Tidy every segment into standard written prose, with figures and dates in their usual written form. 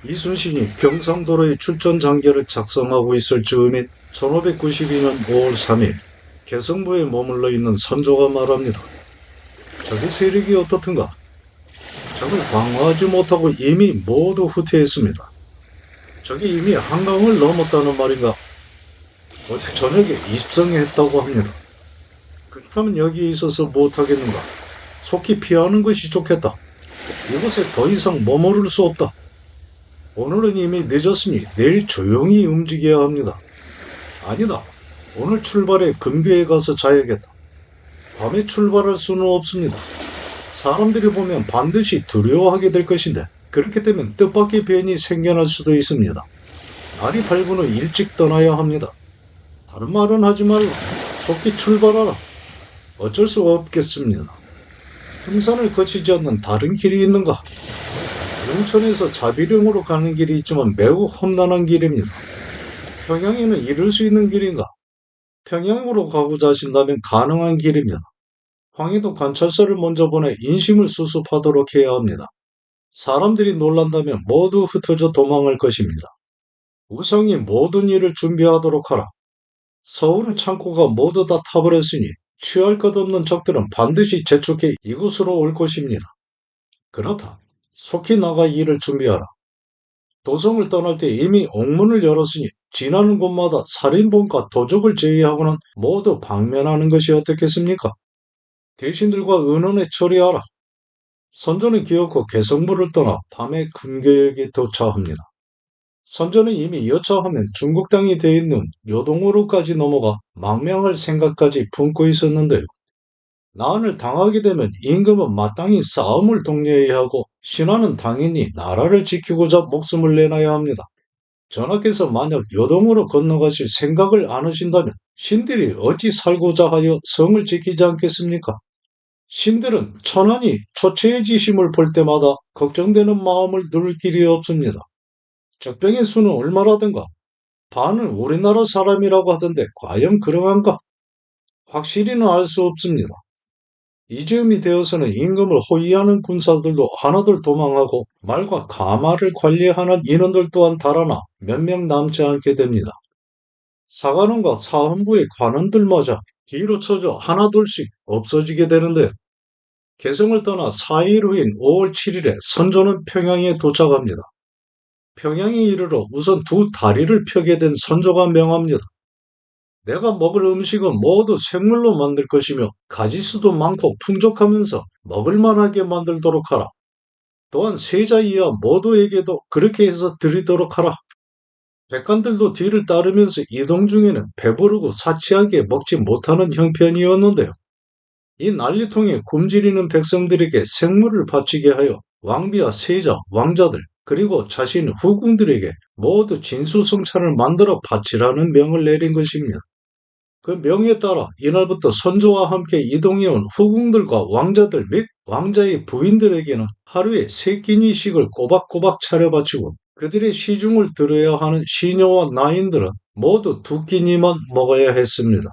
이순신이 경상도로의 출전 장교를 작성하고 있을 즈음인 1592년 5월 3일 개성부에 머물러 있는 선조가 말합니다. 적의 세력이 어떻든가? 적을 방어하지 못하고 이미 모두 후퇴했습니다. 적이 이미 한강을 넘었다는 말인가? 어제 저녁에 입성했다고 합니다. 그렇다면 여기에 있어서 못하겠는가? 속히 피하는 것이 좋겠다. 이곳에 더 이상 머무를 수 없다. 오늘은 이미 늦었으니 내일 조용히 움직여야 합니다. 아니다. 오늘 출발해 근교에 가서 자야겠다. 밤에 출발할 수는 없습니다. 사람들이 보면 반드시 두려워하게 될 것인데 그렇게 되면 뜻밖의 변이 생겨날 수도 있습니다. 날이 밝은 후 일찍 떠나야 합니다. 다른 말은 하지 말라. 속히 출발하라. 어쩔 수 없겠습니다. 등산을 거치지 않는 다른 길이 있는가? 영천에서 자비령으로 가는 길이 있지만 매우 험난한 길입니다. 평양에는 이룰 수 있는 길인가? 평양으로 가고자 하신다면 가능한 길입니다. 황해도 관찰사를 먼저 보내 인심을 수습하도록 해야 합니다. 사람들이 놀란다면 모두 흩어져 도망할 것입니다. 우성이 모든 일을 준비하도록 하라. 서울의 창고가 모두 다 타버렸으니 취할 것 없는 적들은 반드시 재촉해 이곳으로 올 것입니다. 그렇다. 속히 나가 일을 준비하라. 도성을 떠날 때 이미 옥문을 열었으니 지나는 곳마다 살인범과 도적을 제외하고는 모두 방면하는 것이 어떻겠습니까? 대신들과 의논에 처리하라. 선조는 기어코 개성부를 떠나 밤에 근교역에 도착합니다. 선조는 이미 여차하면 중국 땅이 되어 있는 요동으로까지 넘어가 망명할 생각까지 품고 있었는데요. 난을 당하게 되면 임금은 마땅히 싸움을 독려해야 하고 신하는 당연히 나라를 지키고자 목숨을 내놔야 합니다. 전하께서 만약 요동으로 건너가실 생각을 안 하신다면 신들이 어찌 살고자 하여 성을 지키지 않겠습니까? 신들은 천한이 초체의 지심을 볼 때마다 걱정되는 마음을 누를 길이 없습니다. 적병의 수는 얼마라든가? 반은 우리나라 사람이라고 하던데 과연 그러한가? 확실히는 알 수 없습니다. 이즈음이 되어서는 임금을 호위하는 군사들도 하나둘 도망하고 말과 가마를 관리하는 인원들 또한 달아나 몇 명 남지 않게 됩니다. 사관원과 사헌부의 관원들마저 뒤로 쳐져 하나둘씩 없어지게 되는데 개성을 떠나 4일 후인 5월 7일에 선조는 평양에 도착합니다. 평양에 이르러 우선 두 다리를 펴게 된 선조가 명합니다. 내가 먹을 음식은 모두 생물로 만들 것이며 가지수도 많고 풍족하면서 먹을만하게 만들도록 하라. 또한 세자 이하 모두에게도 그렇게 해서 드리도록 하라. 백관들도 뒤를 따르면서 이동 중에는 배부르고 사치하게 먹지 못하는 형편이었는데요. 이 난리통에 굶주리는 백성들에게 생물을 바치게 하여 왕비와 세자, 왕자들 그리고 자신 후궁들에게 모두 진수성찬을 만들어 바치라는 명을 내린 것입니다. 그 명에 따라 이날부터 선조와 함께 이동해온 후궁들과 왕자들 및 왕자의 부인들에게는 하루에 3끼니씩을 꼬박꼬박 차려바치고 그들의 시중을 들어야 하는 시녀와 나인들은 모두 2끼니만 먹어야 했습니다.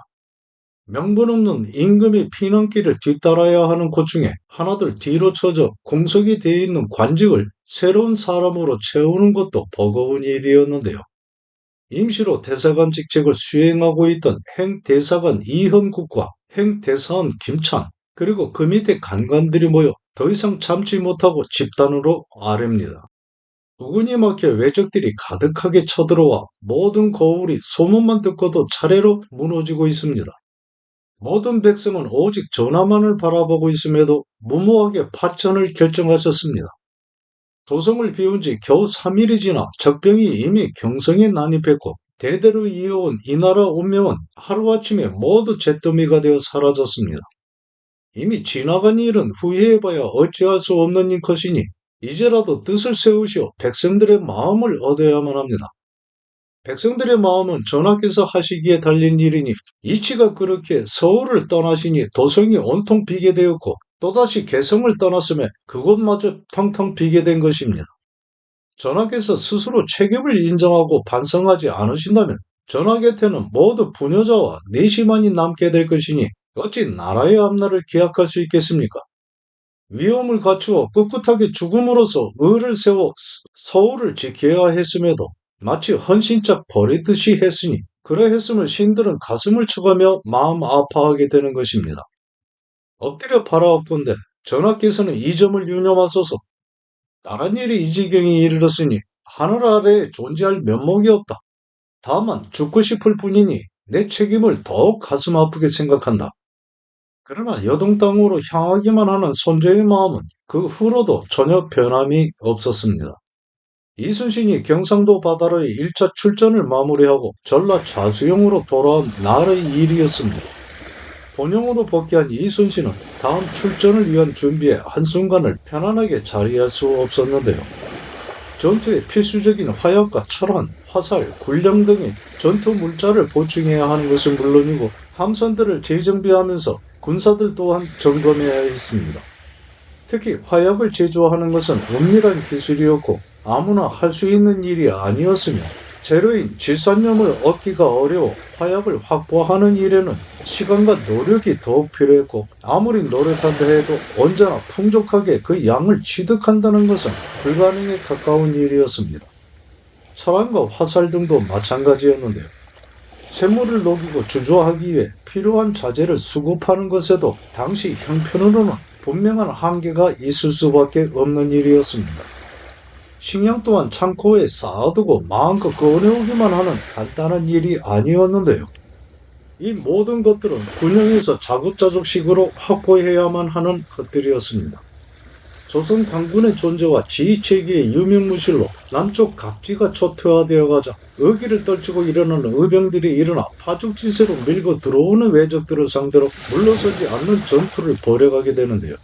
명분 없는 임금의 피난길을 뒤따라야 하는 것 중에 하나둘 뒤로 쳐져 공석이 되어 있는 관직을 새로운 사람으로 채우는 것도 버거운 일이었는데요. 임시로 대사관 직책을 수행하고 있던 행대사관 이헌국과 행대사원 김찬 그리고 그 밑에 간관들이 모여 더 이상 참지 못하고 집단으로 아랩니다. 부근이 막혀 외적들이 가득하게 쳐들어와 모든 거울이 소문만 듣고도 차례로 무너지고 있습니다. 모든 백성은 오직 전하만을 바라보고 있음에도 무모하게 파천을 결정하셨습니다. 도성을 비운 지 겨우 3일이 지나 적병이 이미 경성에 난입했고 대대로 이어온 이 나라 운명은 하루아침에 모두 잿더미가 되어 사라졌습니다. 이미 지나간 일은 후회해봐야 어찌할 수 없는 것이니 이제라도 뜻을 세우시어 백성들의 마음을 얻어야만 합니다. 백성들의 마음은 전하께서 하시기에 달린 일이니 이치가 그렇게 서울을 떠나시니 도성이 온통 비게 되었고 또다시 개성을 떠났음에 그곳마저 텅텅 비게 된 것입니다. 전하께서 스스로 책임을 인정하고 반성하지 않으신다면 전하 곁에는 모두 부녀자와 내시만이 남게 될 것이니 어찌 나라의 앞날을 기약할 수 있겠습니까? 위엄을 갖추어 꿋꿋하게 죽음으로써 의를 세워 서울을 지켜야 했음에도 마치 헌신짝 버리듯이 했으니 그러했음을 신들은 가슴을 쳐가며 마음 아파하게 되는 것입니다. 엎드려 바라옵건대 전하께서는 이 점을 유념하소서. 다른 일이 이 지경에 이르렀으니 하늘 아래에 존재할 면목이 없다. 다만 죽고 싶을 뿐이니 내 책임을 더욱 가슴 아프게 생각한다. 그러나 여동 땅으로 향하기만 하는 손자의 마음은 그 후로도 전혀 변함이 없었습니다. 이순신이 경상도 바다로의 1차 출전을 마무리하고 전라 좌수영으로 돌아온 날의 일이었습니다. 본영으로 복귀한 이순신은 다음 출전을 위한 준비에 한순간을 편안하게 자리할 수 없었는데요. 전투에 필수적인 화약과 철환, 화살, 군량 등의 전투 물자를 보충해야 하는 것은 물론이고 함선들을 재정비하면서 군사들 또한 점검해야 했습니다. 특히 화약을 제조하는 것은 은밀한 기술이었고 아무나 할 수 있는 일이 아니었으며 재료인 질산염을 얻기가 어려워 화약을 확보하는 일에는 시간과 노력이 더욱 필요했고 아무리 노력한다 해도 언제나 풍족하게 그 양을 취득한다는 것은 불가능에 가까운 일이었습니다. 철환과 화살 등도 마찬가지였는데요. 샘물을 녹이고 주조하기 위해 필요한 자재를 수급하는 것에도 당시 형편으로는 분명한 한계가 있을 수밖에 없는 일이었습니다. 식량 또한 창고에 쌓아두고 마음껏 꺼내오기만 하는 간단한 일이 아니었는데요. 이 모든 것들은 군영에서 자급자족식으로 확보해야만 하는 것들이었습니다. 조선 강군의 존재와 지휘체계의 유명무실로 남쪽 각지가 초토화되어 가자 어기를 떨치고 일어나는 의병들이 일어나 파죽지세로 밀고 들어오는 왜적들을 상대로 물러서지 않는 전투를 벌여가게 되는데요.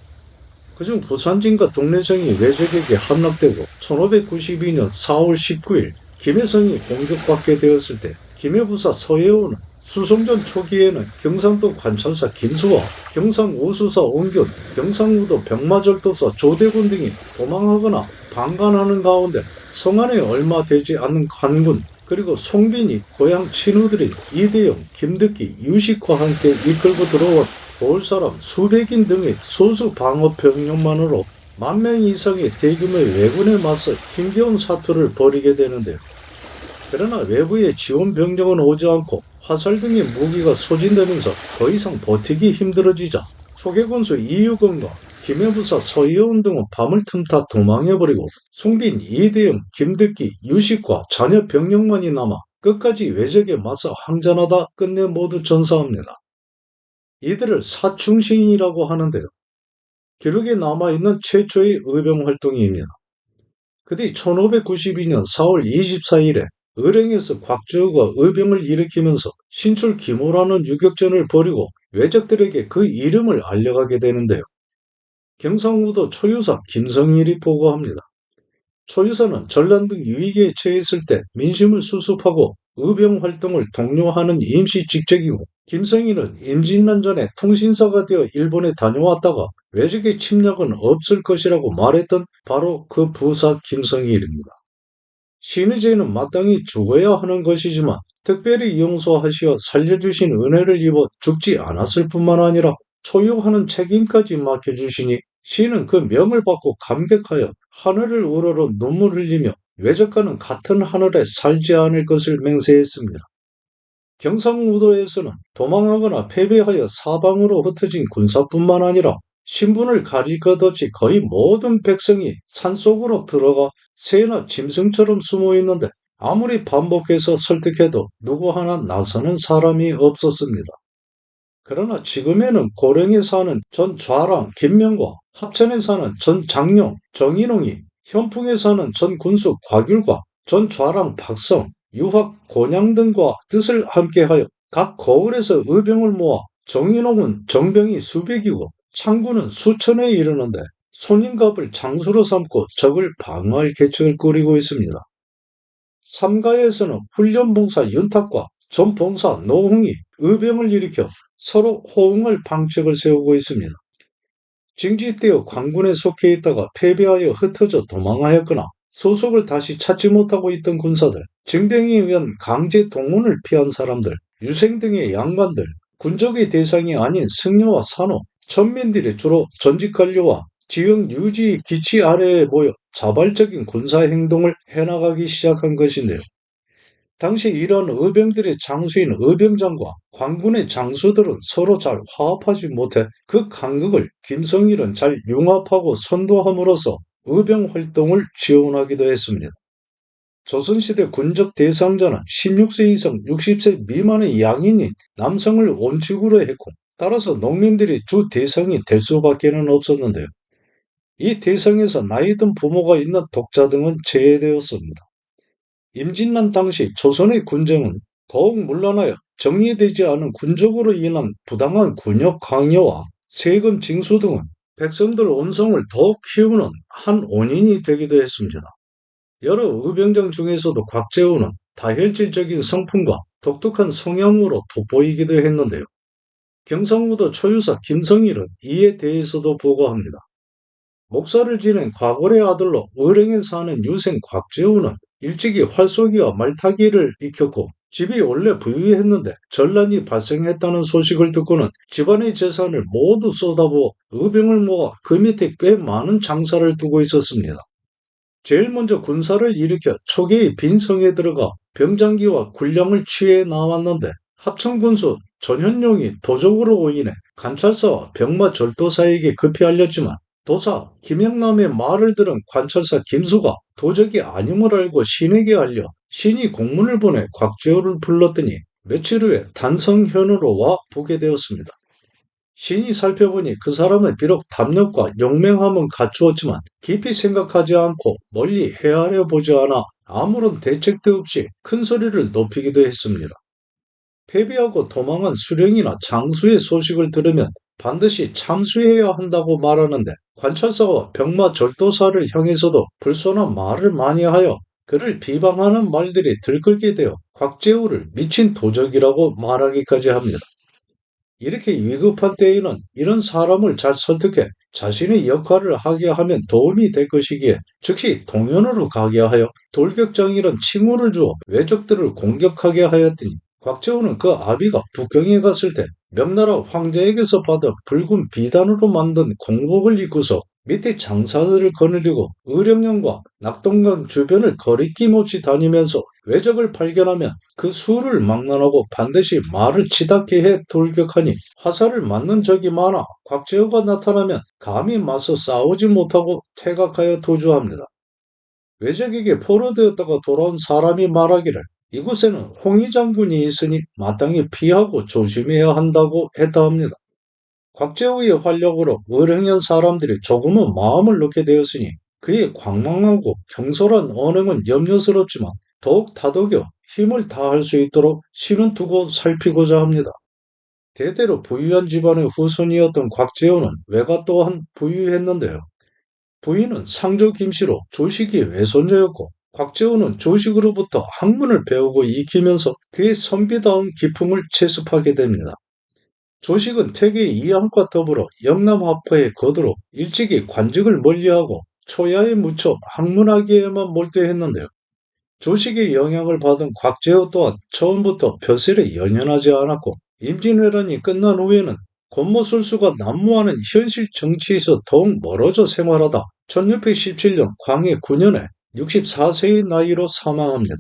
그중 부산진과 동래성이 왜적에게 함락되고 1592년 4월 19일 김해성이 공격받게 되었을 때 김해부사 서예호는 수송전 초기에는 경상도 관찰사 김수와 경상우수사 온균, 경상우도 병마절도사 조대군 등이 도망하거나 방관하는 가운데 성안에 얼마 되지 않는 관군 그리고 송빈이 고향 친구들인 이대영, 김득기, 유식과 함께 이끌고 들어온 고을사람 수백인 등의 소수 방어 병력만으로 10,000명 이상의 대규모의 왜군에 맞서 힘겨운 사투를 벌이게 되는데요. 그러나 외부의 지원 병력은 오지 않고 화살 등의 무기가 소진되면서 더 이상 버티기 힘들어지자 초계군수 이유건과 김해부사 서희원 등은 밤을 틈타 도망해버리고 송빈, 이대영, 김득기, 유식과 자녀 병력만이 남아 끝까지 왜적에 맞서 항전하다 끝내 모두 전사합니다. 이들을 사충신이라고 하는데요. 기록에 남아있는 최초의 의병활동입니다. 그뒤 1592년 4월 24일에 의령에서 곽주호가 의병을 일으키면서 신출 김호라는 유격전을 벌이고 왜적들에게 그 이름을 알려가게 되는데요. 경상우도 초유사 김성일이 보고합니다. 초유사는 전란 등 위기에 처했을 때 민심을 수습하고 의병활동을 독려하는 임시 직책이고 김성일은 임진란 전에 통신사가 되어 일본에 다녀왔다가 왜적의 침략은 없을 것이라고 말했던 바로 그 부사 김성일입니다. 신의제는 마땅히 죽어야 하는 것이지만 특별히 용서하시어 살려주신 은혜를 입어 죽지 않았을 뿐만 아니라 초유하는 책임까지 맡겨주시니 신은 그 명을 받고 감격하여 하늘을 우러러 눈물 흘리며 왜적과는 같은 하늘에 살지 않을 것을 맹세했습니다. 경상우도에서는 도망하거나 패배하여 사방으로 흩어진 군사뿐만 아니라 신분을 가릴 것 없이 거의 모든 백성이 산속으로 들어가 새나 짐승처럼 숨어 있는데 아무리 반복해서 설득해도 누구 하나 나서는 사람이 없었습니다. 그러나 지금에는 고령에 사는 전 좌랑 김명과 합천에 사는 전 장룡 정인홍이 현풍에 사는 전 군수 곽율과 전 좌랑 박성, 유학, 곤양 등과 뜻을 함께하여 각 거울에서 의병을 모아 정인홍은 정병이 수백이고 창군은 수천에 이르는데 손인갑을 장수로 삼고 적을 방어할 계책을 꾸리고 있습니다. 삼가에서는 훈련봉사 윤탁과 전봉사 노홍이 의병을 일으켜 서로 호응할 방책을 세우고 있습니다. 징지 때의 관군에 속해 있다가 패배하여 흩어져 도망하였거나 소속을 다시 찾지 못하고 있던 군사들, 징병에 의한 강제 동원을 피한 사람들, 유생 등의 양반들, 군적의 대상이 아닌 승려와 산호, 천민들이 주로 전직관료와 지역 유지의 기치 아래에 모여 자발적인 군사 행동을 해나가기 시작한 것인데요. 당시 이러한 의병들의 장수인 의병장과 관군의 장수들은 서로 잘 화합하지 못해 그 간극을 김성일은 잘 융합하고 선도함으로써 의병 활동을 지원하기도 했습니다. 조선시대 군적 대상자는 16세 이상 60세 미만의 양인이 남성을 원칙으로 했고 따라서 농민들이 주 대상이 될 수밖에는 없었는데요. 이 대상에서 나이 든 부모가 있는 독자 등은 제외되었습니다. 임진란 당시 조선의 군정은 더욱 문란하여 정리되지 않은 군적으로 인한 부당한 군역 강요와 세금 징수 등은 백성들 온성을 더욱 키우는 한 원인이 되기도 했습니다. 여러 의병장 중에서도 곽재우는 다혈질적인 성품과 독특한 성향으로 돋보이기도 했는데요. 경상우도 초유사 김성일은 이에 대해서도 보고합니다. 목사를 지낸 과골의 아들로 의령에 사는 유생 곽재우는 일찍이 활쏘기와 말타기를 익혔고 집이 원래 부유했는데 전란이 발생했다는 소식을 듣고는 집안의 재산을 모두 쏟아부어 의병을 모아 그 밑에 꽤 많은 장사를 두고 있었습니다. 제일 먼저 군사를 일으켜 초기의 빈성에 들어가 병장기와 군량을 취해 나왔는데 합천군수 전현용이 도적으로 인해 관찰사와 병마 절도사에게 급히 알렸지만 도사 김영남의 말을 들은 관찰사 김수가 도적이 아님을 알고 신에게 알려 신이 공문을 보내 곽재우를 불렀더니 며칠 후에 단성현으로 와 보게 되었습니다. 신이 살펴보니 그 사람은 비록 담력과 용맹함은 갖추었지만 깊이 생각하지 않고 멀리 헤아려 보지 않아 아무런 대책도 없이 큰 소리를 높이기도 했습니다. 패배하고 도망한 수령이나 장수의 소식을 들으면 반드시 참수해야 한다고 말하는데 관찰사와 병마 절도사를 향해서도 불손한 말을 많이 하여 그를 비방하는 말들이 들끓게 되어 곽재우를 미친 도적이라고 말하기까지 합니다. 이렇게 위급한 때에는 이런 사람을 잘 설득해 자신의 역할을 하게 하면 도움이 될 것이기에 즉시 동현으로 가게 하여 돌격장이란 칭호를 주어 왜적들을 공격하게 하였더니 곽재우는 그 아비가 북경에 갔을 때 명나라 황제에게서 받은 붉은 비단으로 만든 공복을 입고서 밑에 장사들을 거느리고 의령령과 낙동강 주변을 거리낌 없이 다니면서 왜적을 발견하면 그 수를 망라하고 반드시 말을 치닫게 해 돌격하니 화살을 맞는 적이 많아 곽재우가 나타나면 감히 맞서 싸우지 못하고 퇴각하여 도주합니다. 왜적에게 포로되었다가 돌아온 사람이 말하기를 이곳에는 홍위 장군이 있으니 마땅히 피하고 조심해야 한다고 했다 합니다. 곽재우의 활약으로 의령현 사람들이 조금은 마음을 놓게 되었으니 그의 광망하고 경솔한 언행은 염려스럽지만 더욱 다독여 힘을 다할 수 있도록 신은 두고 살피고자 합니다. 대대로 부유한 집안의 후손이었던 곽재우는 외가 또한 부유했는데요. 부인은 상조 김씨로 조식이 외손자였고 곽재우는 조식으로부터 학문을 배우고 익히면서 그의 선비다운 기품을 체습하게 됩니다. 조식은 퇴계 이항과 더불어 영남화포에 거두로 일찍이 관직을 멀리하고 초야에 묻혀 학문하기에만 몰두했는데요. 조식의 영향을 받은 곽재우 또한 처음부터 벼슬에 연연하지 않았고 임진왜란이 끝난 후에는 권모술수가 난무하는 현실 정치에서 더욱 멀어져 생활하다 1617년 광해 9년에 64세의 나이로 사망합니다.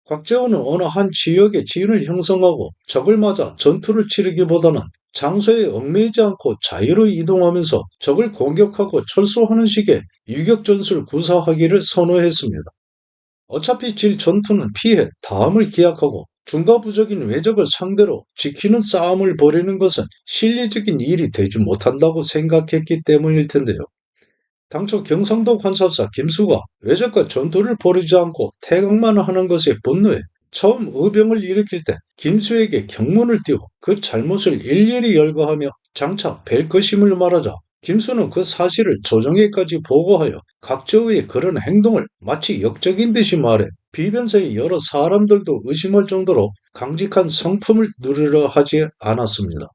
곽재우는 어느 한 지역에 진을 형성하고 적을 맞아 전투를 치르기보다는 장소에 얽매이지 않고 자유로 이동하면서 적을 공격하고 철수하는 식의 유격전술 구사하기를 선호했습니다. 어차피 질 전투는 피해 다음을 기약하고 중과부적인 왜적을 상대로 지키는 싸움을 벌이는 것은 실리적인 일이 되지 못한다고 생각했기 때문일 텐데요. 당초 경상도 관찰사 김수가 왜적과 전투를 벌이지 않고 태각만 하는 것에 분노해 처음 의병을 일으킬 때 김수에게 경문을 띄워 그 잘못을 일일이 열거하며 장차 뵐 것임을 말하자 김수는 그 사실을 조정에까지 보고하여 각저의 그런 행동을 마치 역적인 듯이 말해 비변사의 여러 사람들도 의심할 정도로 강직한 성품을 누리려 하지 않았습니다.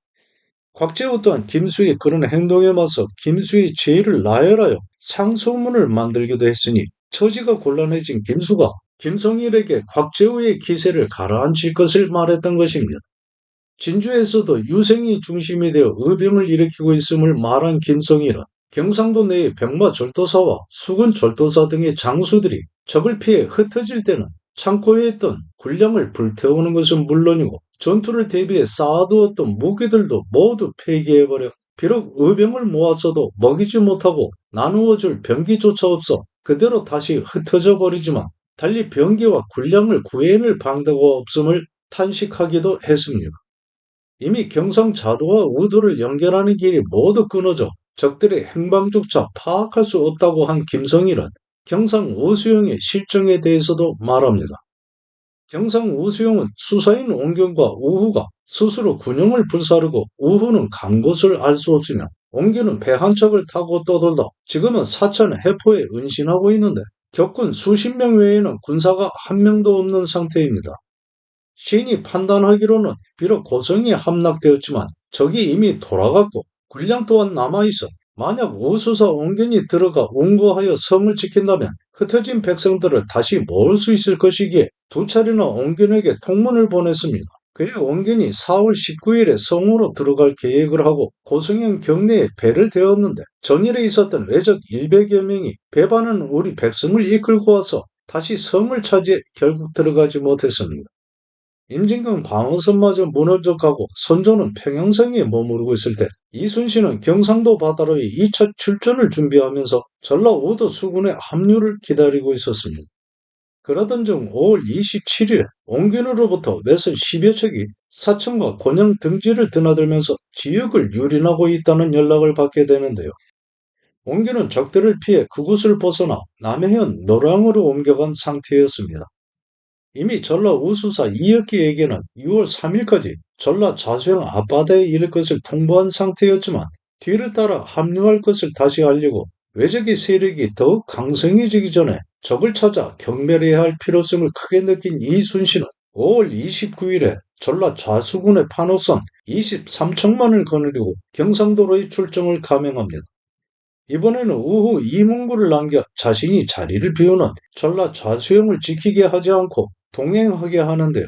곽재우 또한 김수의 그런 행동에 맞서 김수의 죄를 나열하여 상소문을 만들기도 했으니 처지가 곤란해진 김수가 김성일에게 곽재우의 기세를 가라앉힐 것을 말했던 것입니다. 진주에서도 유생이 중심이 되어 의병을 일으키고 있음을 말한 김성일은 경상도 내의 병마절도사와 수군절도사 등의 장수들이 적을 피해 흩어질 때는 창고에 있던 군량을 불태우는 것은 물론이고 전투를 대비해 쌓아두었던 무기들도 모두 폐기해버려 비록 의병을 모았어도 먹이지 못하고 나누어줄 병기조차 없어 그대로 다시 흩어져 버리지만 달리 병기와 군량을 구해낼 방도가 없음을 탄식하기도 했습니다. 이미 경상자도와 우도를 연결하는 길이 모두 끊어져 적들의 행방조차 파악할 수 없다고 한 김성일은 경상우수용의 실정에 대해서도 말합니다. 경상우수용은 수사인 옹균과 우후가 스스로 군용을 불사르고 우후는 간 곳을 알 수 없으며 옹균은 배 한 척을 타고 떠돌다 지금은 사천 해포에 은신하고 있는데 적군 수십 명 외에는 군사가 한 명도 없는 상태입니다. 시인이 판단하기로는 비록 고성이 함락되었지만 적이 이미 돌아갔고 군량 또한 남아있어 만약 우수사 옹균이 들어가 운거하여 성을 지킨다면 흩어진 백성들을 다시 모을 수 있을 것이기에 두 차례나 옹균에게 통문을 보냈습니다. 그의 옹균이 4월 19일에 성으로 들어갈 계획을 하고 고성형 경내에 배를 대었는데 전일에 있었던 외적 100여 명이 배반은 우리 백성을 이끌고 와서 다시 성을 차지해 결국 들어가지 못했습니다. 임진강 방어선마저 무너져가고 선조는 평양성에 머무르고 있을 때 이순신은 경상도 바다로의 2차 출전을 준비하면서 전라우도 수군의 합류를 기다리고 있었습니다. 그러던 중 5월 27일에 옹균으로부터 외선 10여 척이 사천과 곤양 등지를 드나들면서 지역을 유린하고 있다는 연락을 받게 되는데요. 옹균은 적들을 피해 그곳을 벗어나 남해현 노량으로 옮겨간 상태였습니다. 이미 전라 우수사 이혁기에게는 6월 3일까지 전라 좌수영 앞바다에 이를 것을 통보한 상태였지만 뒤를 따라 합류할 것을 다시 알리고 외적의 세력이 더욱 강성해지기 전에 적을 찾아 경멸해야 할 필요성을 크게 느낀 이순신은 5월 29일에 전라 좌수군의 판호선 23척만을 거느리고 경상도로의 출정을 감행합니다. 이번에는 우후 이문구를 남겨 자신이 자리를 비우는 전라 좌수영을 지키게 하지 않고 동행하게 하는데요.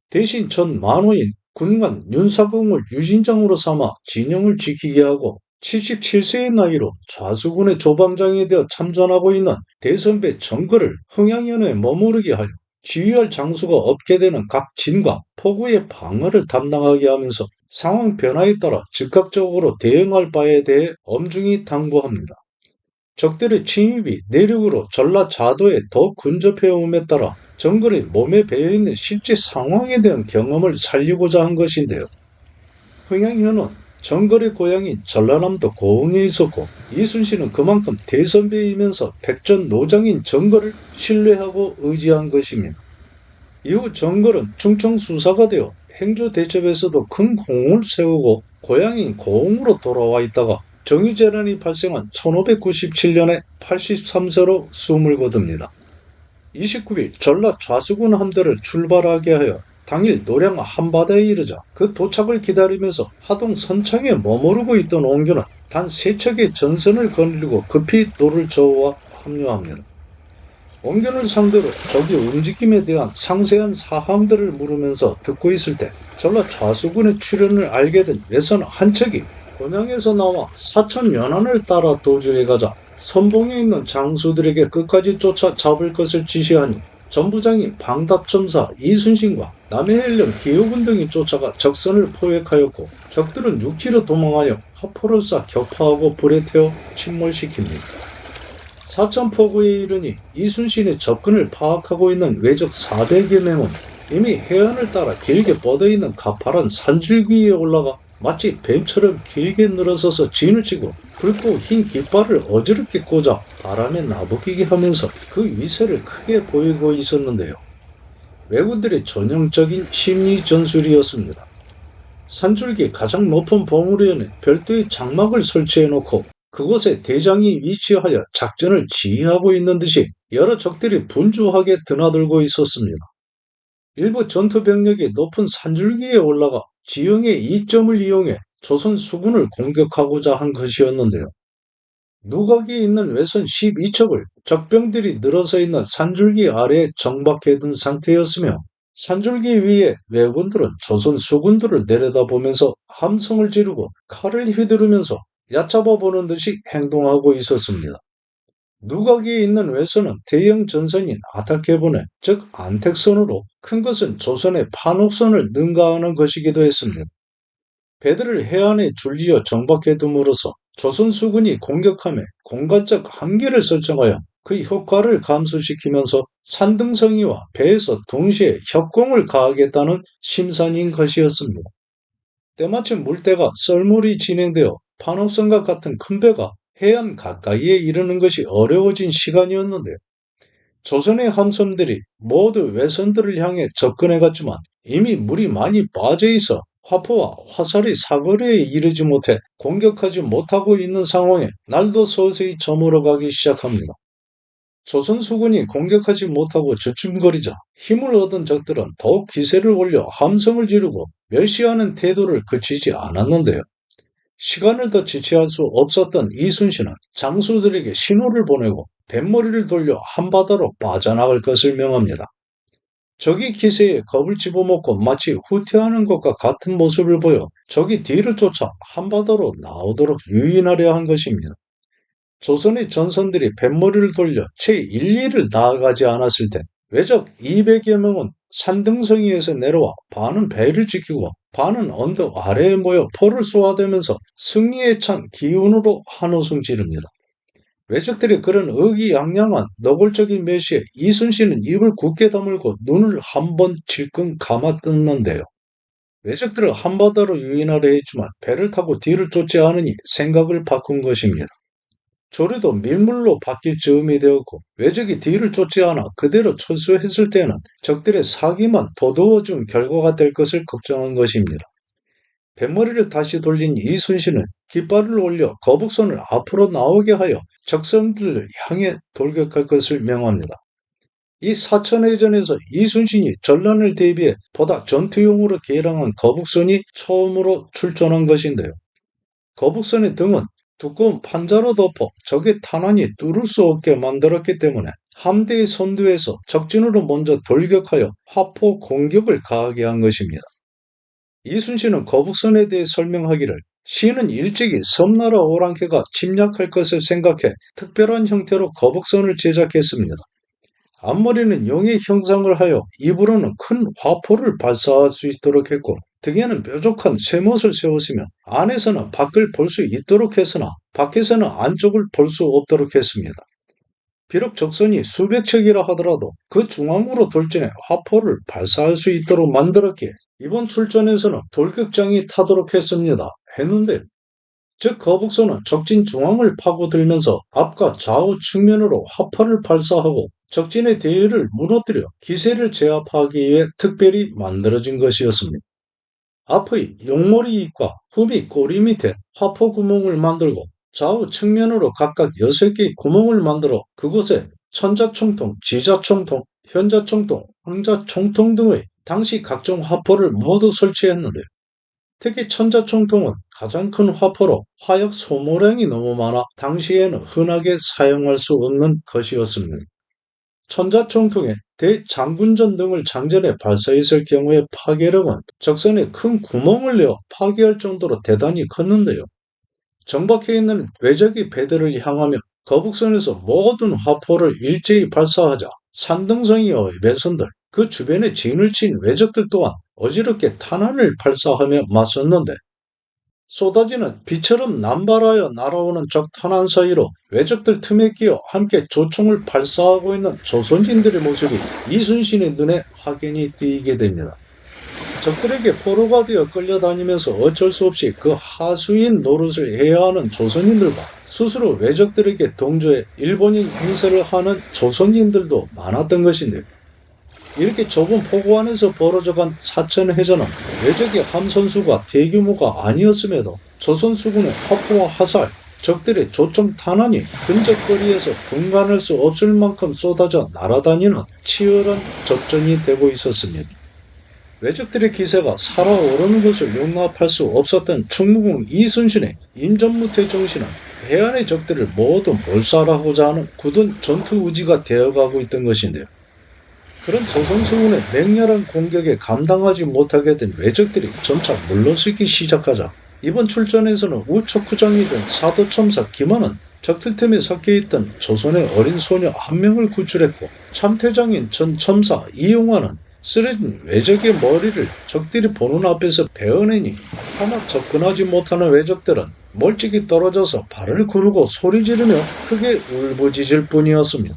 대신 전 만호인 군관 윤사공을 유진장으로 삼아 진영을 지키게 하고 77세의 나이로 좌수군의 조방장이 되어 참전하고 있는 대선배 정거를 흥양현에 머무르게 하여 지휘할 장수가 없게 되는 각 진과 포구의 방어를 담당하게 하면서 상황 변화에 따라 즉각적으로 대응할 바에 대해 엄중히 당부합니다. 적들의 침입이 내륙으로 전라 자도에 더 근접해옴에 따라 정글이 몸에 배어있는 실제 상황에 대한 경험을 살리고자 한 것인데요. 흥양현은 정글의 고향인 전라남도 고흥에 있었고 이순신은 그만큼 대선배이면서 백전노장인 정글을 신뢰하고 의지한 것입니다. 이후 정글은 충청수사가 되어 행주대첩에서도 큰 공을 세우고 고향인 고흥으로 돌아와 있다가 정유재난이 발생한 1597년에 83세로 숨을 거둡니다. 29일 전라 좌수군 함대를 출발하게 하여 당일 노량 한바다에 이르자 그 도착을 기다리면서 하동 선창에 머무르고 있던 옹균은 단 3척의 전선을 거느리고 급히 노를 저어와 합류합니다. 옹균을 상대로 적의 움직임에 대한 상세한 사항들을 물으면서 듣고 있을 때 전라 좌수군의 출현을 알게 된 외선 한 척이 곤양에서 나와 사천 연안을 따라 도주해 가자 선봉에 있는 장수들에게 끝까지 쫓아 잡을 것을 지시하니 전부장인 방답첨사 이순신과 남해연령 기호군 등이 쫓아가 적선을 포획하였고 적들은 육지로 도망하여 화포를 쏴 격파하고 불에 태워 침몰시킵니다. 사천포구에 이르니 이순신의 접근을 파악하고 있는 외적 400여 명은 이미 해안을 따라 길게 뻗어있는 가파른 산줄기 위에 올라가 마치 뱀처럼 길게 늘어서서 진을 치고 붉고 흰 깃발을 어지럽게 꽂아 바람에 나부끼게 하면서 그 위세를 크게 보이고 있었는데요. 왜군들의 전형적인 심리 전술이었습니다. 산줄기 가장 높은 봉우리에는 별도의 장막을 설치해놓고 그곳에 대장이 위치하여 작전을 지휘하고 있는 듯이 여러 적들이 분주하게 드나들고 있었습니다. 일부 전투병력이 높은 산줄기에 올라가 지형의 이점을 이용해 조선 수군을 공격하고자 한 것이었는데요. 누각이 있는 외선 12척을 적병들이 늘어서 있는 산줄기 아래에 정박해둔 상태였으며 산줄기 위에 왜군들은 조선 수군들을 내려다보면서 함성을 지르고 칼을 휘두르면서 얕잡아 보는 듯이 행동하고 있었습니다. 누각이 있는 외선은 대형 전선인 아타케본에 즉 안택선으로 큰 것은 조선의 판옥선을 능가하는 것이기도 했습니다. 배들을 해안에 줄지어 정박해둠으로써 조선 수군이 공격함에 공간적 한계를 설정하여 그 효과를 감소시키면서 산등성이와 배에서 동시에 협공을 가하겠다는 심산인 것이었습니다. 때마침 물때가 썰물이 진행되어 판옥선과 같은 큰 배가 해안 가까이에 이르는 것이 어려워진 시간이었는데 조선의 함선들이 모두 외선들을 향해 접근해갔지만 이미 물이 많이 빠져있어 화포와 화살이 사거리에 이르지 못해 공격하지 못하고 있는 상황에 날도 서서히 저물어가기 시작합니다. 조선 수군이 공격하지 못하고 주춤거리자 힘을 얻은 적들은 더욱 기세를 올려 함성을 지르고 멸시하는 태도를 그치지 않았는데요. 시간을 더 지체할 수 없었던 이순신은 장수들에게 신호를 보내고 뱃머리를 돌려 한바다로 빠져나갈 것을 명합니다. 적이 기세에 겁을 집어먹고 마치 후퇴하는 것과 같은 모습을 보여 적이 뒤를 쫓아 한바다로 나오도록 유인하려 한 것입니다. 조선의 전선들이 뱃머리를 돌려 채 1, 2를 나아가지 않았을 때 왜적 200여 명은 산등성이에서 내려와 반은 배를 지키고 반은 언덕 아래에 모여 포를 쏘아대면서 승리에 찬 기운으로 한호성 지릅니다. 왜적들이 그런 의기양양한 노골적인 멸시에 이순신은 입을 굳게 다물고 눈을 한번 질끈 감아떴는데요. 왜적들을 한바다로 유인하려 했지만 배를 타고 뒤를 쫓지 않으니 생각을 바꾼 것입니다. 조류도 밀물로 바뀔 즈음이 되었고 왜적이 뒤를 쫓지 않아 그대로 철수했을 때는 적들의 사기만 도두어준 결과가 될 것을 걱정한 것입니다. 뱃머리를 다시 돌린 이순신은 깃발을 올려 거북선을 앞으로 나오게 하여 적선들을 향해 돌격할 것을 명합니다. 이 사천해전에서 이순신이 전란을 대비해 보다 전투용으로 개량한 거북선이 처음으로 출전한 것인데요. 거북선의 등은 두꺼운 판자로 덮어 적의 탄환이 뚫을 수 없게 만들었기 때문에 함대의 선두에서 적진으로 먼저 돌격하여 화포 공격을 가하게 한 것입니다. 이순신은 거북선에 대해 설명하기를 시인은 일찍이 섬나라 오랑캐가 침략할 것을 생각해 특별한 형태로 거북선을 제작했습니다. 앞머리는 용의 형상을 하여 입으로는 큰 화포를 발사할 수 있도록 했고 등에는 뾰족한 쇠못을 세웠으며 안에서는 밖을 볼 수 있도록 했으나 밖에서는 안쪽을 볼 수 없도록 했습니다. 비록 적선이 수백 척이라 하더라도 그 중앙으로 돌진해 화포를 발사할 수 있도록 만들었기에 이번 출전에서는 돌격장이 타도록 했습니다. 했는데 즉 거북선은 적진 중앙을 파고들면서 앞과 좌우 측면으로 화포를 발사하고 적진의 대열을 무너뜨려 기세를 제압하기 위해 특별히 만들어진 것이었습니다. 앞의 용머리 입과 후미 꼬리 밑에 화포 구멍을 만들고 좌우 측면으로 각각 6개의 구멍을 만들어 그곳에 천자총통, 지자총통, 현자총통, 황자총통 등의 당시 각종 화포를 모두 설치했는데 특히 천자총통은 가장 큰 화포로 화약 소모량이 너무 많아 당시에는 흔하게 사용할 수 없는 것이었습니다. 천자총통에 대장군전 등을 장전해 발사했을 경우의 파괴력은 적선에 큰 구멍을 내어 파괴할 정도로 대단히 컸는데요. 정박해 있는 왜적의 배들을 향하며 거북선에서 모든 화포를 일제히 발사하자 산등성이의 매선들, 그 주변에 진을 친 왜적들 또한 어지럽게 탄환을 발사하며 맞섰는데 쏟아지는 비처럼 남발하여 날아오는 적 탄환 사이로 왜적들 틈에 끼어 함께 조총을 발사하고 있는 조선인들의 모습이 이순신의 눈에 확연히 띄게 됩니다. 적들에게 포로가 되어 끌려다니면서 어쩔 수 없이 그 하수인 노릇을 해야 하는 조선인들과 스스로 왜적들에게 동조해 일본인 행세를 하는 조선인들도 많았던 것인데 이렇게 좁은 포구 안에서 벌어져간 사천해전은 외적의 함선수가 대규모가 아니었음에도 조선 수군의 화포와 화살, 적들의 조총 탄환이 근접거리에서 분간할 수 없을 만큼 쏟아져 날아다니는 치열한 접전이 되고 있었습니다. 외적들의 기세가 살아오르는 것을 용납할 수 없었던 충무공 이순신의 임전무태 정신은 해안의 적들을 모두 몰살하고자 하는 굳은 전투 의지가 되어가고 있던 것인데요. 그런 조선수군의 맹렬한 공격에 감당하지 못하게 된 외적들이 점차 물러서기 시작하자 이번 출전에서는 우척후장이 된 사도첨사 김한은 적들 틈에 섞여있던 조선의 어린 소녀 한 명을 구출했고 참태장인 전 첨사 이용화는 쓰러진 외적의 머리를 적들이 보는 앞에서 베어내니 하나 접근하지 못하는 외적들은 멀찍이 떨어져서 발을 구르고 소리 지르며 크게 울부짖을 뿐이었습니다.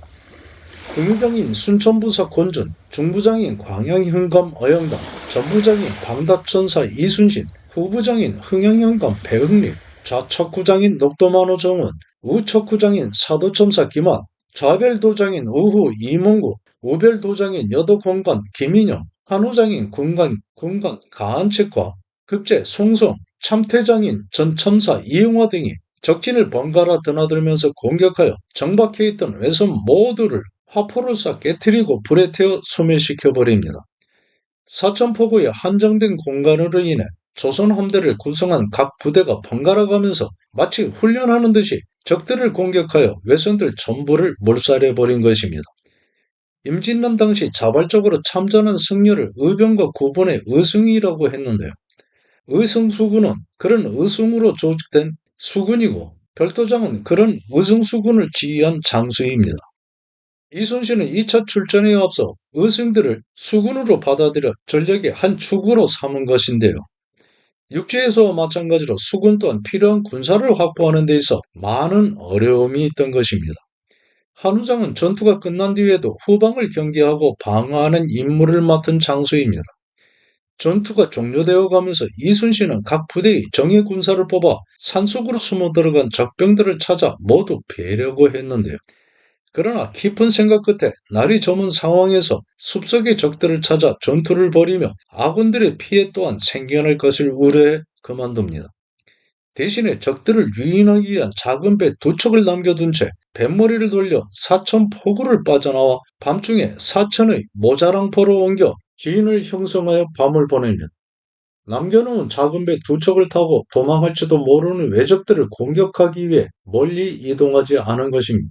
국무장인 순천부사 권준, 중부장인 광양현감 어영당, 전부장인 방다천사 이순신, 후부장인 흥양현감 배흥립, 좌척구장인 녹도만호 정원, 우척구장인 사도첨사 김한, 좌별도장인 우후 이몽구, 우별도장인 여도공관 김인영, 한우장인 군관 가한책과 급제 송성, 참태장인 전첨사 이용화 등이 적진을 번갈아 드나들면서 공격하여 정박해 있던 외선 모두를 화포를 쏴 깨뜨리고 불에 태워 소멸시켜버립니다. 사천포구의 한정된 공간으로 인해 조선 함대를 구성한 각 부대가 번갈아 가면서 마치 훈련하는 듯이 적들을 공격하여 외선들 전부를 몰살해버린 것입니다. 임진란 당시 자발적으로 참전한 승려를 의병과 구분의 의승이라고 했는데요. 의승수군은 그런 의승으로 조직된 수군이고 별도장은 그런 의승수군을 지휘한 장수입니다. 이순신은 2차 출전에 앞서 의승들을 수군으로 받아들여 전력의 한 축으로 삼은 것인데요. 육지에서와 마찬가지로 수군 또한 필요한 군사를 확보하는 데 있어 많은 어려움이 있던 것입니다. 한우장은 전투가 끝난 뒤에도 후방을 경계하고 방어하는 임무를 맡은 장수입니다. 전투가 종료되어 가면서 이순신은 각 부대의 정예 군사를 뽑아 산속으로 숨어 들어간 적병들을 찾아 모두 베려고 했는데요. 그러나 깊은 생각 끝에 날이 저문 상황에서 숲속의 적들을 찾아 전투를 벌이며 아군들의 피해 또한 생겨날 것을 우려해 그만둡니다. 대신에 적들을 유인하기 위한 작은 배 2척을 남겨둔 채 뱃머리를 돌려 사천 포구를 빠져나와 밤중에 사천의 모자랑포로 옮겨 지인을 형성하여 밤을 보내며 남겨놓은 작은 배 2척을 타고 도망할지도 모르는 외적들을 공격하기 위해 멀리 이동하지 않은 것입니다.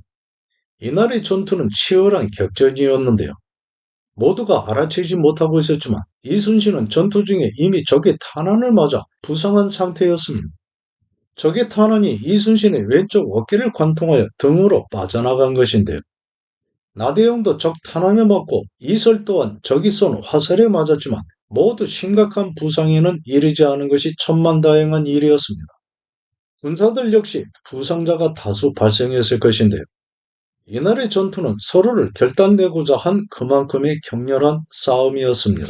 이날의 전투는 치열한 격전이었는데요. 모두가 알아채지 못하고 있었지만 이순신은 전투 중에 이미 적의 탄환을 맞아 부상한 상태였습니다. 적의 탄환이 이순신의 왼쪽 어깨를 관통하여 등으로 빠져나간 것인데요. 나대용도 적 탄환을 맞고 이설 또한 적이 쏜 화살에 맞았지만 모두 심각한 부상에는 이르지 않은 것이 천만다행한 일이었습니다. 군사들 역시 부상자가 다수 발생했을 것인데요. 이날의 전투는 서로를 결단내고자 한 그만큼의 격렬한 싸움이었습니다.